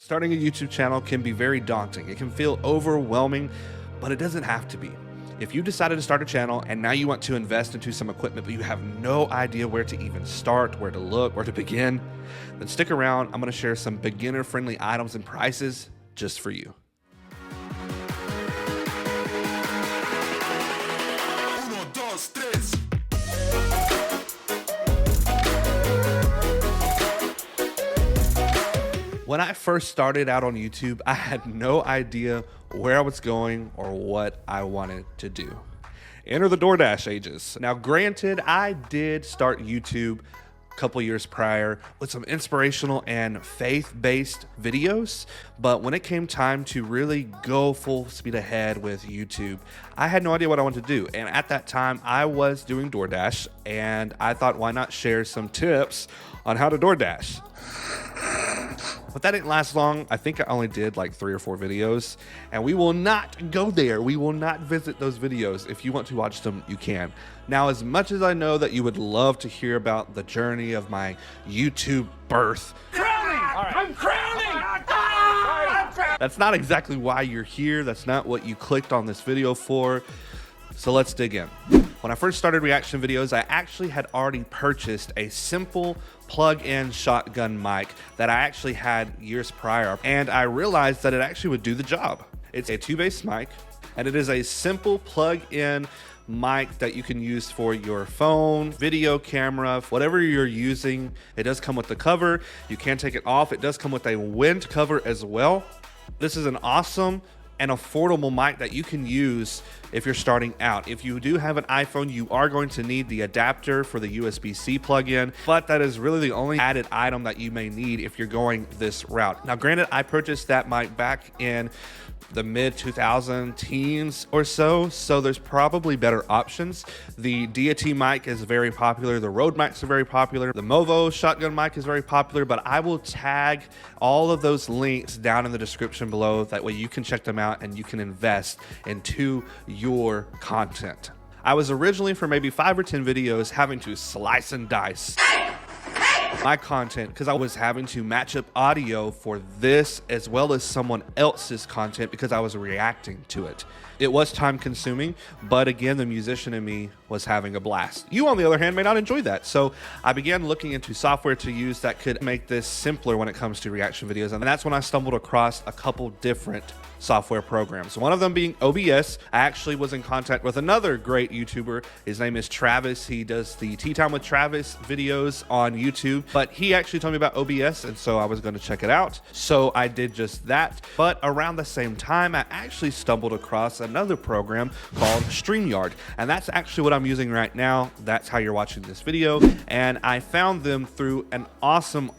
Starting a YouTube channel can be very daunting. It can feel overwhelming, but it doesn't have to be. If you decided to start a channel and now you want to invest into some equipment, but you have no idea where to even start, where to look, where to begin, then stick around. I'm going to share some beginner-friendly items and prices just for you. When I first started out on YouTube, I had no idea where I was going or what I wanted to do. Enter the DoorDash ages. Now, granted, I did start YouTube a couple years prior with some inspirational and faith-based videos, but when it came time to really go full speed ahead with YouTube, I had no idea what I wanted to do. And at that time, I was doing DoorDash, and I thought, why not share some tips on how to DoorDash? But that didn't last long. I think I only did like 3 or 4 videos, and we will not go there. We will not visit those videos. If you want to watch them, you can. Now, as much as I know that you would love to hear about the journey of my YouTube birth, I'm crowning! that's not exactly why you're here. That's not what you clicked on this video for. So let's dig in. When I first started reaction videos, I actually had already purchased a simple plug-in shotgun mic that I actually had years prior, and I realized that it actually would do the job. It's a 2-bass mic, and it is a simple plug-in mic that you can use for your phone, video camera, whatever you're using. It does come with the cover. You can take it off. It does come with a wind cover as well. This is an awesome and affordable mic that you can use if you're starting out. If you do have an iPhone, you are going to need the adapter for the USB-C plug-in, but that is really the only added item that you may need if you're going this route. Now, granted, I purchased that mic back in the mid-2000 teens or so there's probably better options. The deity mic is very popular. The Rode mics are very popular. The Movo shotgun mic is very popular, but I will tag all of those links down in the description below. That way you can check them out and you can invest into your content. I was originally, for maybe 5 or 10 videos, having to slice and dice my content because I was having to match up audio for this as well as someone else's content because I was reacting to it. It was time consuming, but again, the musician in me was having a blast. You, on the other hand, may not enjoy that. So I began looking into software to use that could make this simpler when it comes to reaction videos. And that's when I stumbled across a couple different software programs. One of them being OBS. I actually was in contact with another great YouTuber. His name is Travis. He does the Tea Time with Travis videos on YouTube, but he actually told me about OBS, and so I was going to check it out. So I did just that. But around the same time, I actually stumbled across another program called StreamYard, and that's actually what I'm using right now. That's how you're watching this video, and I found them through an awesome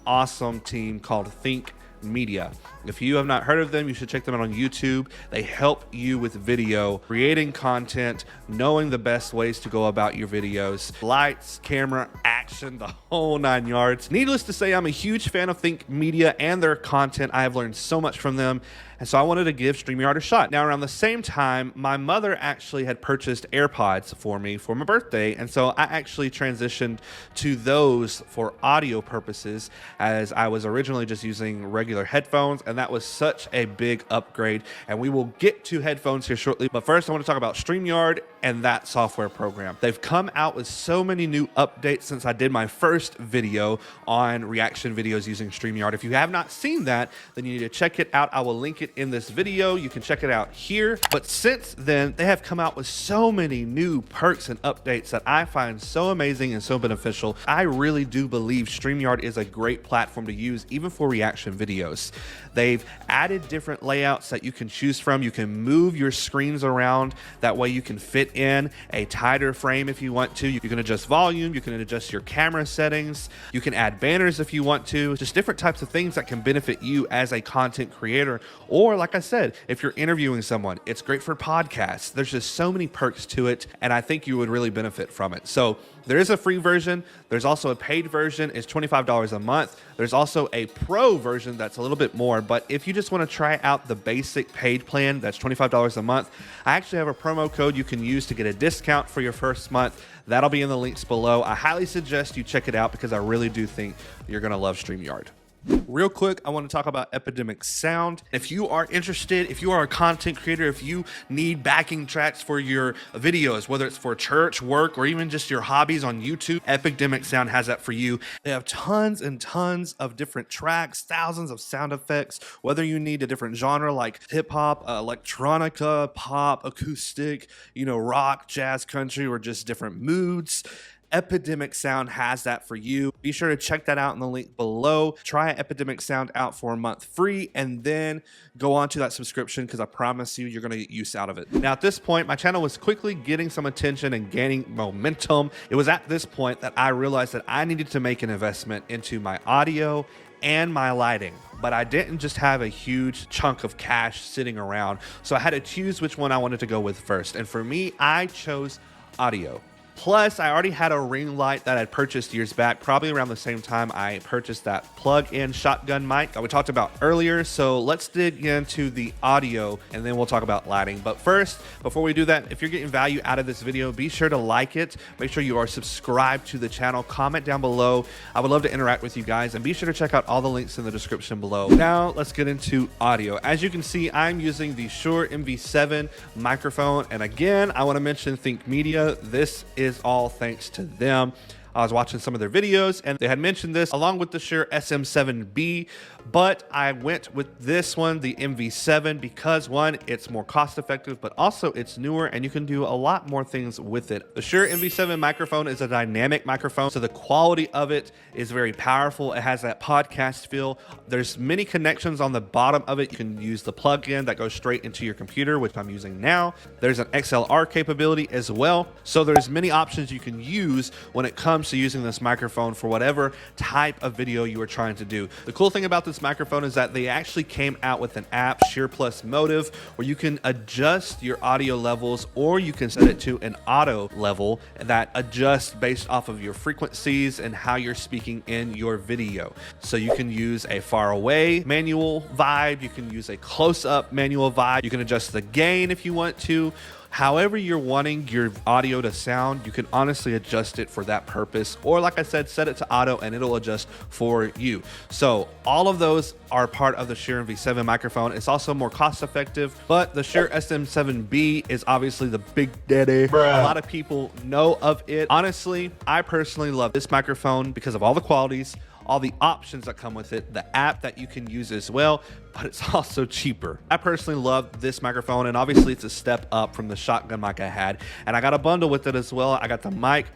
team called Think Media. If you have not heard of them, you should check them out on YouTube. They help you with video, creating content, knowing the best ways to go about your videos, lights, camera, action, the whole 9 yards. Needless to say, I'm a huge fan of Think Media and their content. I have learned so much from them, and so I wanted to give StreamYard a shot. Now, around the same time, my mother actually had purchased AirPods for me for my birthday, and so I actually transitioned to those for audio purposes, as I was originally just using regular headphones, and that was such a big upgrade. And we will get to headphones here shortly, but first I want to talk about StreamYard and that software program. They've come out with so many new updates since I did my first video on reaction videos using StreamYard. If you have not seen that, then you need to check it out. I will link it in this video. You can check it out here. But since then, they have come out with so many new perks and updates that I find so amazing and so beneficial. I really do believe StreamYard is a great platform to use even for reaction videos. They've added different layouts that you can choose from. You can move your screens around. That way you can fit in a tighter frame if you want to. You can adjust volume. You can adjust your camera settings. You can add banners if you want to. Just different types of things that can benefit you as a content creator. Or like I said, if you're interviewing someone, it's great for podcasts. There's just so many perks to it, and I think you would really benefit from it. So there is a free version. There's also a paid version. It's $25 a month. There's also a pro version that's a little bit more, but if you just want to try out the basic paid plan, that's $25 a month. I actually have a promo code you can use to get a discount for your first month. That'll be in the links below. I highly suggest you check it out because I really do think you're going to love StreamYard. Real quick, I want to talk about Epidemic Sound. If you are interested, if you are a content creator, if you need backing tracks for your videos, whether it's for church, work, or even just your hobbies on YouTube, Epidemic Sound has that for you. They have tons and tons of different tracks, thousands of sound effects, whether you need a different genre like hip hop, electronica, pop, acoustic, rock, jazz, country, or just different moods. Epidemic Sound has that for you. Be sure to check that out in the link below. Try Epidemic Sound out for a month free and then go on to that subscription because I promise you, you're going to get use out of it. Now, at this point, my channel was quickly getting some attention and gaining momentum. It was at this point that I realized that I needed to make an investment into my audio and my lighting, but I didn't just have a huge chunk of cash sitting around. So I had to choose which one I wanted to go with first. And for me, I chose audio. Plus, I already had a ring light that I'd purchased years back, probably around the same time I purchased that plug-in shotgun mic that we talked about earlier. So let's dig into the audio and then we'll talk about lighting. But first, before we do that, if you're getting value out of this video, be sure to like it. Make sure you are subscribed to the channel. Comment down below. I would love to interact with you guys, and be sure to check out all the links in the description below. Now, let's get into audio. As you can see, I'm using the Shure MV7 microphone. And again, I want to mention Think Media. This is all thanks to them. I was watching some of their videos and they had mentioned this along with the Shure SM7B, but I went with this one, the MV7, because one, it's more cost effective, but also it's newer and you can do a lot more things with it. The Shure MV7 microphone is a dynamic microphone, so the quality of it is very powerful. It has that podcast feel. There's many connections on the bottom of it. You can use the plug-in that goes straight into your computer, which I'm using now. There's an XLR capability as well. So there's many options you can use when it comes to using this microphone for whatever type of video you are trying to do. The cool thing about this microphone is that they actually came out with an app, Shure Plus Motive, where you can adjust your audio levels, or you can set it to an auto level that adjusts based off of your frequencies and how you're speaking in your video. So you can use a far away manual vibe, you can use a close-up manual vibe, you can adjust the gain if you want to. However you're wanting your audio to sound, you can honestly adjust it for that purpose. Or like I said, set it to auto and it'll adjust for you. So all of those are part of the Shure MV7 microphone. It's also more cost effective, but the Shure SM7B is obviously the big daddy. A lot of people know of it. Honestly, I personally love this microphone because of all the qualities, all the options that come with it, the app that you can use as well, but it's also cheaper. I personally love this microphone, and obviously it's a step up from the shotgun mic I had, and I got a bundle with it as well. I got the mic,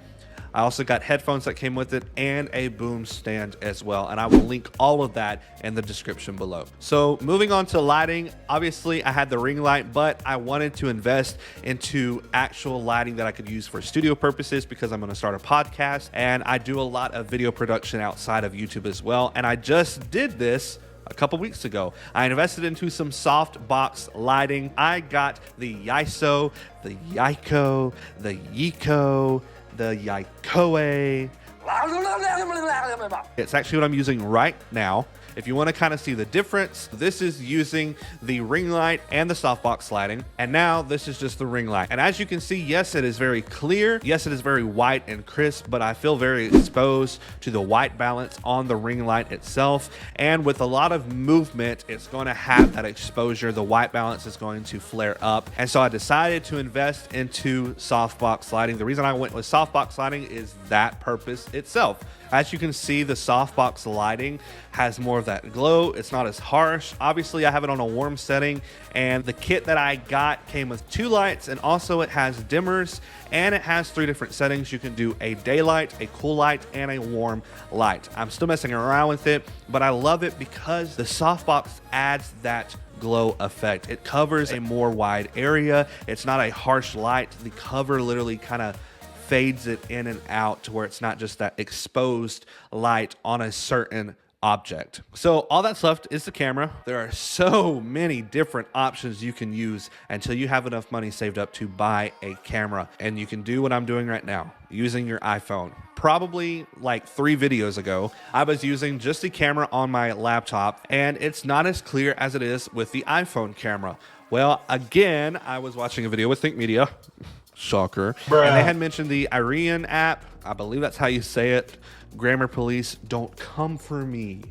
I also got headphones that came with it, and a boom stand as well, and I will link all of that in the description below. So moving on to lighting, obviously I had the ring light, but I wanted to invest into actual lighting that I could use for studio purposes because I'm going to start a podcast and I do a lot of video production outside of YouTube as well. And I just did this a couple weeks ago. I invested into some soft box lighting. I got the Yiso, the Yiko, the Yiko, the Yikoe. It's actually what I'm using right now. If you want to kind of see the difference, this is using the ring light and the softbox lighting. And now this is just the ring light. And as you can see, yes, it is very clear. Yes, it is very white and crisp, but I feel very exposed to the white balance on the ring light itself. And with a lot of movement, it's going to have that exposure. The white balance is going to flare up. And so I decided to invest into softbox lighting. The reason I went with softbox lighting is that purpose itself. As you can see, the softbox lighting has more of that glow. It's not as harsh. Obviously, I have it on a warm setting, and the kit that I got came with 2 lights, and also it has dimmers, and it has 3 different settings. You can do a daylight, a cool light, and a warm light. I'm still messing around with it, but I love it because the softbox adds that glow effect. It covers a more wide area. It's not a harsh light. The cover literally kind of fades it in and out to where it's not just that exposed light on a certain object. So all that's left is the camera. There are so many different options you can use until you have enough money saved up to buy a camera. And you can do what I'm doing right now, using your iPhone. Probably like 3 videos ago, I was using just the camera on my laptop, and it's not as clear as it is with the iPhone camera. Well, again, I was watching a video with Think Media. Shocker. And they had mentioned the Irian app. I believe that's how you say it. Grammar police, don't come for me.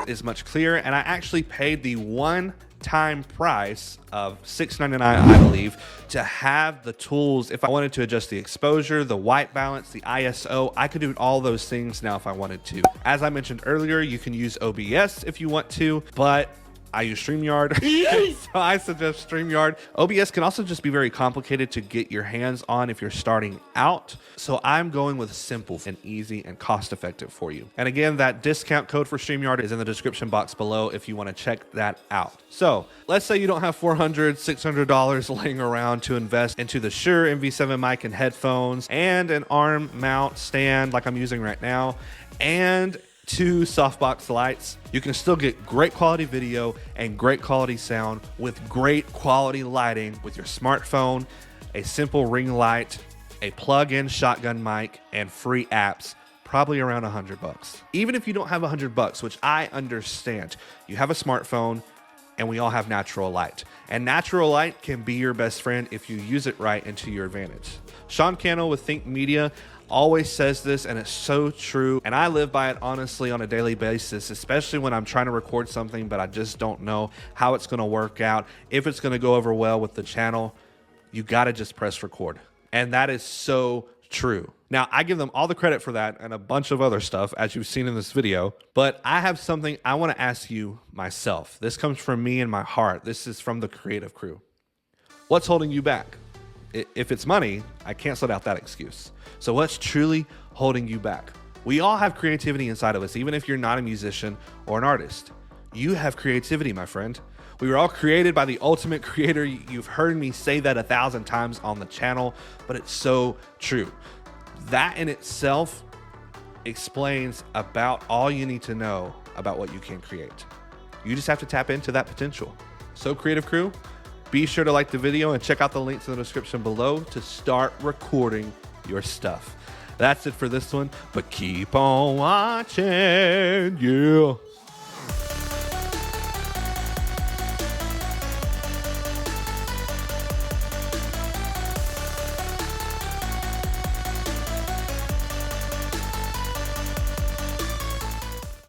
is much clearer, and I actually paid the one-time price of $6.99, I believe, to have the tools. If I wanted to adjust the exposure, the white balance, the ISO, I could do all those things now if I wanted to. As I mentioned earlier, you can use OBS if you want to, but I use StreamYard, so I suggest StreamYard. OBS can also just be very complicated to get your hands on if you're starting out. So I'm going with simple and easy and cost-effective for you. And again, that discount code for StreamYard is in the description box below if you want to check that out. So let's say you don't have $400, $600 laying around to invest into the Shure MV7 mic and headphones and an arm mount stand like I'm using right now, and 2 softbox lights. You can still get great quality video and great quality sound with great quality lighting with your smartphone, a simple ring light, a plug-in shotgun mic, and free apps, probably around $100. Even if you don't have $100, which I understand, you have a smartphone and we all have natural light. And natural light can be your best friend if you use it right and to your advantage. Sean Cannell with Think Media always says this, and it's so true, and I live by it honestly on a daily basis, especially when I'm trying to record something but I just don't know how it's going to work out, if it's going to go over well with the channel. You got to just press record, and that is so true. Now, I give them all the credit for that and a bunch of other stuff, as you've seen in this video, but I have something I want to ask you myself. This comes from me and my heart. This is from the creative crew. What's holding you back? If it's money, I canceled out that excuse. So what's truly holding you back? We all have creativity inside of us, even if you're not a musician or an artist. You have creativity, my friend. We were all created by the ultimate creator. You've heard me say that 1,000 times on the channel, but it's so true. That in itself explains about all you need to know about what you can create. You just have to tap into that potential. So creative crew, be sure to like the video and check out the links in the description below to start recording your stuff. That's it for this one, but keep on watching. Yeah.